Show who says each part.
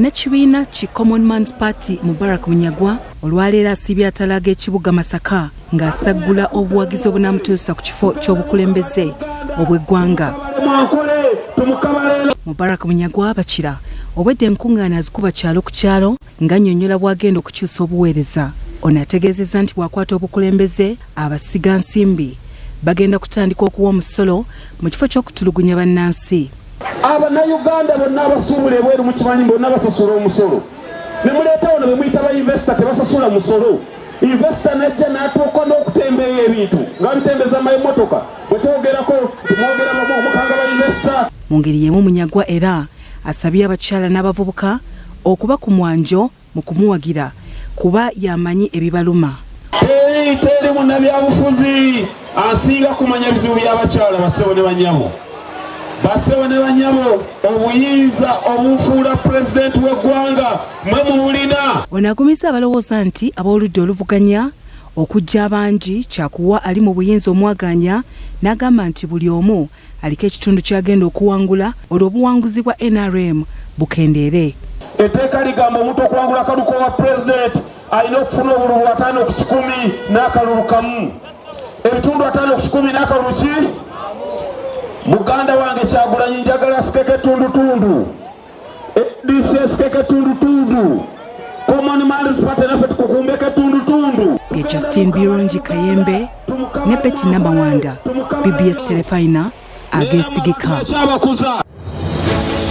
Speaker 1: Nekibiina ki Common Man's Party Mubarak Munyagwa olwaleero asibye atalaga ekibuga Masaka ng'asaggula obuwagizi obunamutuusa ku kifo ky'obukulembeze obw'eggwanga. Mubarak Munyagwa abakira obwedde enkungaana azikuba kyalo ku kyalo ng'annyonnyola bw'agenda okukyusa obuweereza. Ono ategeezezza nti bw'akwata obukulembeze abasiga nsimbi bagenda kutandika okuwa omusolo mu kifo ky'okutulugunya bannansi.
Speaker 2: Abannayuganda bonna abasuubula ebweru mukimanyi bonna basasula omusolo. Ne muleeta wano be muyita ba investor tebasasula musolo. Investor najja n'atuuka n'okutembeeya ebintu nga bitembeza emmotoka bwe twogerako timwogera omukanga ba investor.
Speaker 1: Mu ngeri y'emu Munyagwa era asabye abakyala n'abavubuka okuba ku mwanjo mu kumuwagira kuba yamanyi ebibaluma.
Speaker 2: Teri munnabyabufuzi asinga kumanya bizibu by'abakyala bassebo ne bannyabo. Basewo ne banyabo obuyinza obufuula pulezidenti w'eggwanga mwe mubulina.
Speaker 1: Ono agumizza abalowooza nti ab'oludda oluvuganya okujja abangi kyakuwa ali mu buyinza omwaganya n'agamba nti buli omu aliko ekitundu ky'agenda okuwangula olwo obuwanguzi bwa NRM bukendeere.
Speaker 2: Etteeka ligamba omuntu okuwangula akaluko wa pulezidenti alina okufuna obululu 5 ku 10 n'akalulu kamu. Ebitundu 5 ku 10 n'akalulu ki? Muganda wange Kyagulanyi njagala sikeke tundu. DCS sikeke tundu. Common Man's Party naffe tukukumbeke tundu.
Speaker 1: Justin Birungi Kayembe ne Betty Namawanda, BBS Telefina agesigika.